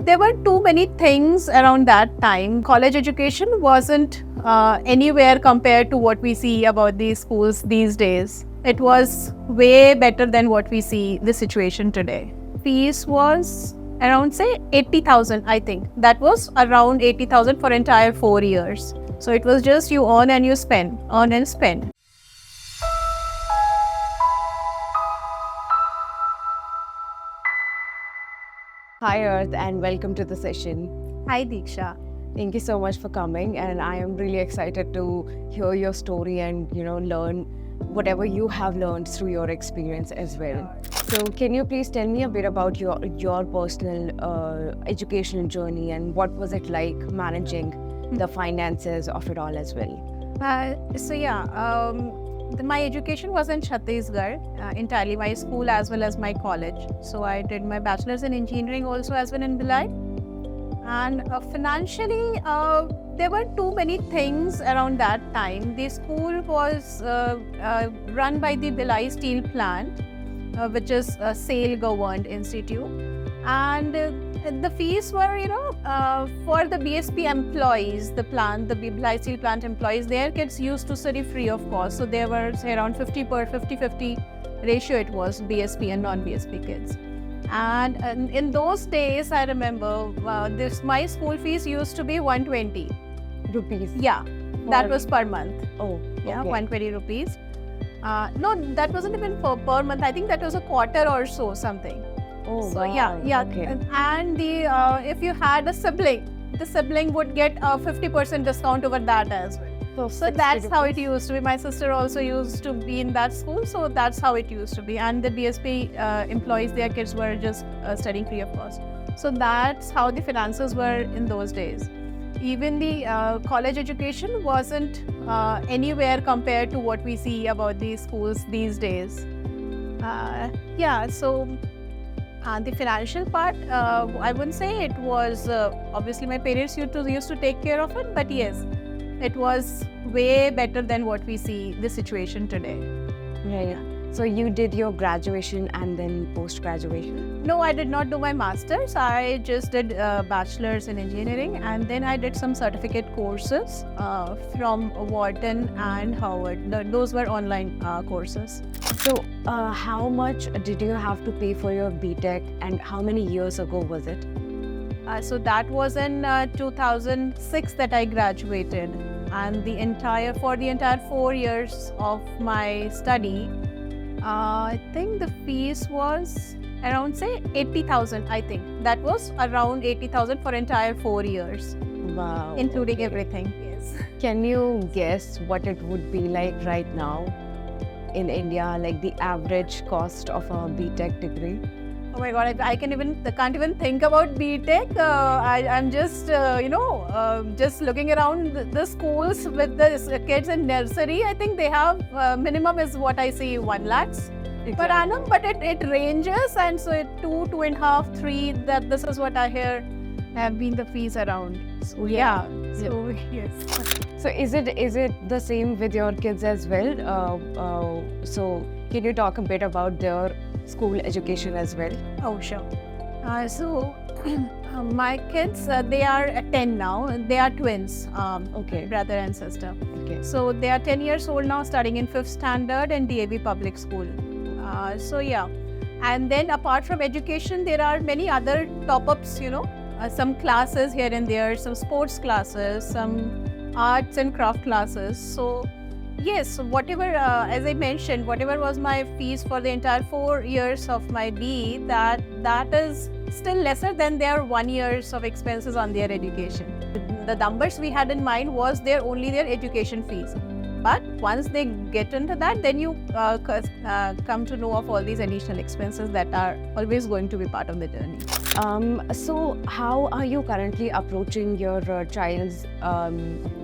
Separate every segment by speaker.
Speaker 1: There were too many things around that time. College education wasn't anywhere compared to what we see about these schools these days. It was way better than what we see the situation today. Fees was around say 80,000, I think. That was around 80,000 for entire 4 years. So it was just you earn and you spend, earn and spend.
Speaker 2: Hi Arth, and welcome to the session.
Speaker 1: Hi Diksha.
Speaker 2: Thank you so much for coming, and I am really excited to hear your story and learn whatever you have learned through your experience as well. So can you please tell me a bit about your personal educational journey and what was it like managing the finances of it all as well?
Speaker 1: My education was in Chhattisgarh, entirely my school as well as my college. So I did my bachelor's in engineering also as well in Bhilai. And financially, there were too many things around that time. The school was run by the Bhilai Steel Plant, which is a SAIL governed institute. And the fees were, for the BSP employees, the Bhilai Steel Plant employees, their kids used to study free of cost. So there were say around 50-50 ratio it was, BSP and non-BSP kids. And in those days, I remember my school fees used to be 120
Speaker 2: rupees.
Speaker 1: Yeah, that was per month.
Speaker 2: Oh,
Speaker 1: yeah,
Speaker 2: okay.
Speaker 1: 120 rupees. No, that wasn't even per month. I think that was a quarter or so something.
Speaker 2: Oh,
Speaker 1: So
Speaker 2: wow.
Speaker 1: yeah.
Speaker 2: Okay.
Speaker 1: And if you had a sibling, the sibling would get a 50% discount over that as well. So
Speaker 2: 60
Speaker 1: that's how it
Speaker 2: rupees.
Speaker 1: used to be. My sister also used to be in that school, so that's how it used to be. And the BSP employees, their kids were just studying free of cost. So that's how the finances were in those days. Even the college education wasn't anywhere compared to what we see about these schools these days. The financial part, I wouldn't say it was, obviously my parents used to take care of it, but yes, it was way better than what we see the situation today.
Speaker 2: Right. So you did your graduation and then post-graduation?
Speaker 1: No, I did not do my master's. I just did bachelor's in engineering, and then I did some certificate courses from Wharton and Harvard. Those were online courses.
Speaker 2: So how much did you have to pay for your BTech, and how many years ago was it?
Speaker 1: So that was in 2006 that I graduated, and for the entire 4 years of my study, I think the fees was around say 80,000. I think that was around 80,000 for entire 4 years,
Speaker 2: Wow.
Speaker 1: including
Speaker 2: okay.
Speaker 1: everything. Yes.
Speaker 2: Can you guess what it would be like right now in India, like the average cost of a BTech degree?
Speaker 1: Oh my God, I can't even think about BTech. I'm just, just looking around the schools with the kids in nursery. I think they have, minimum is what I see, 1 lakhs per annum, but it ranges. And so 2.5, 3, that this is what I hear have been the fees around. So yeah. So yes.
Speaker 2: So is it the same with your kids as well? So can you talk a bit about their school education as well?
Speaker 1: Oh, sure. My kids, they are 10 now. They are twins,
Speaker 2: Okay.
Speaker 1: brother and sister.
Speaker 2: Okay.
Speaker 1: So they are 10 years old now, studying in 5th standard in DAV public school. And then apart from education, there are many other top-ups, some classes here and there, some sports classes, some arts and craft classes. So yes, whatever, as I mentioned, whatever was my fees for the entire 4 years of my BE, that is still lesser than their 1 years of expenses on their education. The numbers we had in mind was only their education fees. But once they get into that, then you come to know of all these additional expenses that are always going to be part of the journey.
Speaker 2: So how are you currently approaching your child's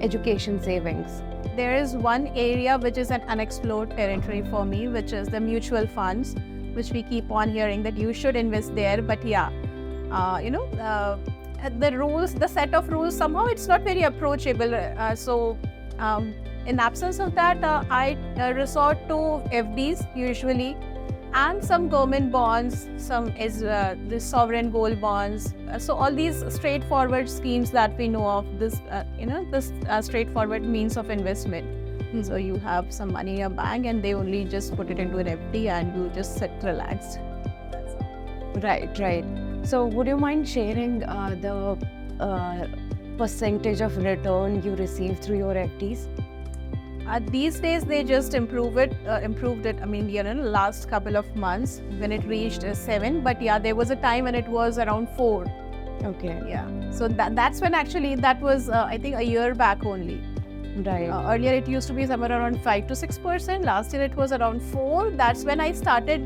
Speaker 2: education savings?
Speaker 1: There is one area which is an unexplored territory for me, which is the mutual funds, which we keep on hearing that you should invest there. But yeah, the set of rules, somehow it's not very approachable. In absence of that, I resort to FDs usually. and some government bonds, some is the sovereign gold bonds. So all these straightforward schemes that we know of, this this straightforward means of investment. So you have some money in your bank and they only just put it into an FD and you just sit relaxed. That's all.
Speaker 2: Right. So would you mind sharing the percentage of return you receive through your FDs?
Speaker 1: These days they just improved it. I mean, last couple of months when it reached 7. But yeah, there was a time when it was around 4.
Speaker 2: Okay.
Speaker 1: Yeah. So that's when actually that was I think a year back only.
Speaker 2: Right.
Speaker 1: Earlier it used to be somewhere around 5 to 6%. Last year it was around 4. That's when I started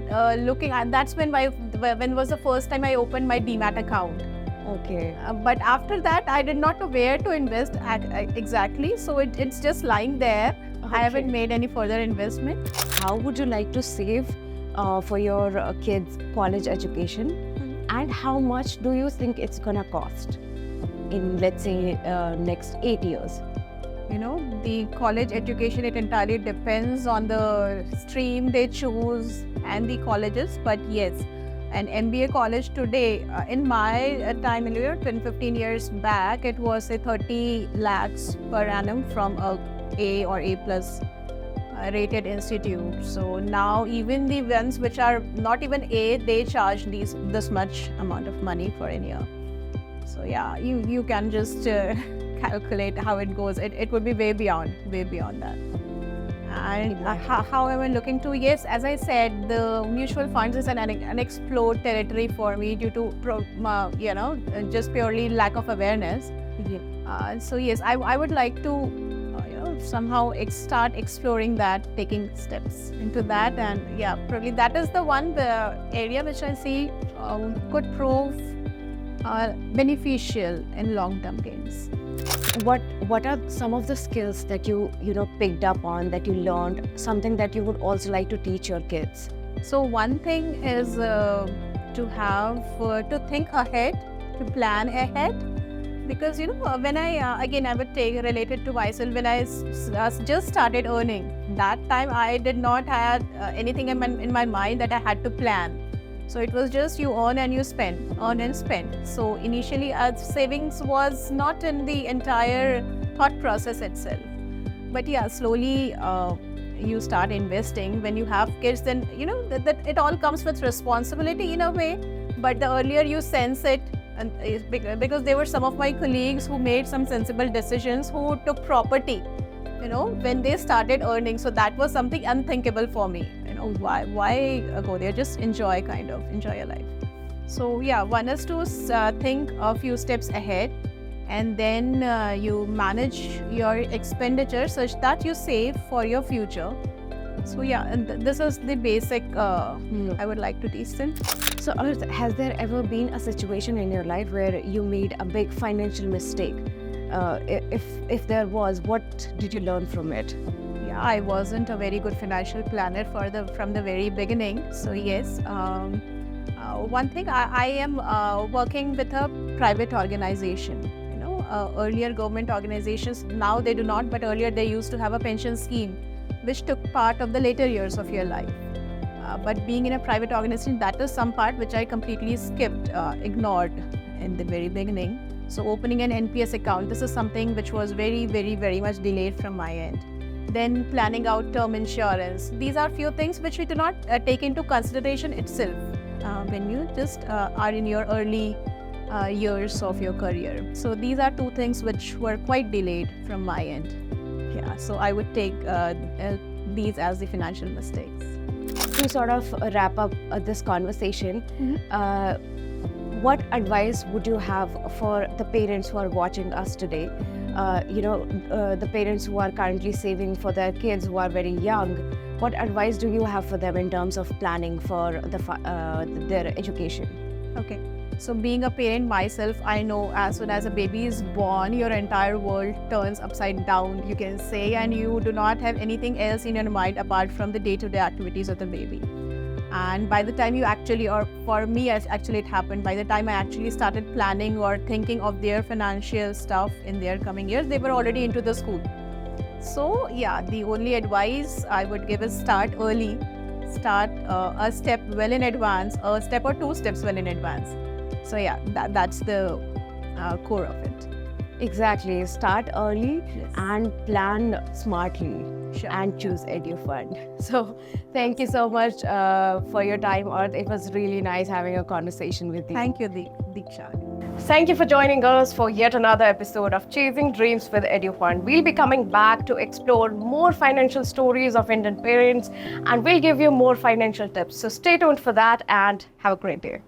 Speaker 1: looking at. That's when was the first time I opened my Demat account.
Speaker 2: Okay.
Speaker 1: But after that, I did not know where to invest exactly. So it's just lying there.
Speaker 2: Okay.
Speaker 1: I haven't made any further investment.
Speaker 2: How would you like to save for your kids' college education? And how much do you think it's gonna cost in, let's say, next 8 years?
Speaker 1: The college education, it entirely depends on the stream they choose and the colleges. But yes, an MBA college today, in my time, 10-15 years back, it was say 30 lakhs per annum from a A or A plus rated institute. So now even the ones which are not even A, they charge this much amount of money for a year. So yeah, you can just calculate how it goes. It would be way beyond that. And how am I looking to? Yes, as I said, the mutual funds is an unexplored territory for me due to just purely lack of awareness.
Speaker 2: Yeah.
Speaker 1: So yes, I would like to somehow start exploring that, taking steps into that, and yeah, probably that is the area which I see could prove beneficial in long-term gains.
Speaker 2: What are some of the skills that you picked up on, that you learned, something that you would also like to teach your kids?
Speaker 1: So one thing is to have to think ahead, to plan ahead, because when I would relate it to myself. When I just started earning, that time I did not have anything in my mind that I had to plan. So it was just you earn and you spend, earn and spend. So initially savings was not in the entire thought process itself. But yeah, slowly you start investing. When you have kids, then that it all comes with responsibility in a way. But the earlier you sense it, and because there were some of my colleagues who made some sensible decisions, who took property, when they started earning. So that was something unthinkable for me. Why go there? Just enjoy your life. So yeah, one is to think a few steps ahead, and then you manage your expenditure such that you save for your future. So yeah, and this is the basic I would like to teach them.
Speaker 2: So Arth, has there ever been a situation in your life where you made a big financial mistake? If there was, what did you learn from it?
Speaker 1: Yeah, I wasn't a very good financial planner from the very beginning. So yes, one thing, I am working with a private organization. Earlier government organizations, now they do not, but earlier they used to have a pension scheme which took part of the later years of your life. But being in a private organization, that is some part which I completely skipped, ignored in the very beginning. So opening an NPS account, this is something which was very, very, very much delayed from my end. Then planning out term insurance. These are few things which we do not take into consideration itself when you just are in your early years of your career. So these are two things which were quite delayed from my end. Yeah, so I would take these as the financial mistakes.
Speaker 2: To sort of wrap up this conversation, what advice would you have for the parents who are watching us today? The parents who are currently saving for their kids who are very young. What advice do you have for them in terms of planning for their education?
Speaker 1: Okay. So being a parent myself, I know as soon as a baby is born, your entire world turns upside down, you can say, and you do not have anything else in your mind apart from the day-to-day activities of the baby. And by the time you actually, or for me actually it happened, by the time I actually started planning or thinking of their financial stuff in their coming years, they were already into the school. So yeah, the only advice I would give is start early. start a step well in advance, a step or two steps well in advance. So yeah, that's the core of it.
Speaker 2: Exactly. Start early and plan smartly.
Speaker 1: Sure.
Speaker 2: And choose EduFund. So thank you so much for your time, Arth. It was really nice having a conversation with you.
Speaker 1: Thank you, Diksha.
Speaker 2: Thank you for joining us for yet another episode of Chasing Dreams with EduFund. We'll be coming back to explore more financial stories of Indian parents, and we'll give you more financial tips. So stay tuned for that and have a great day.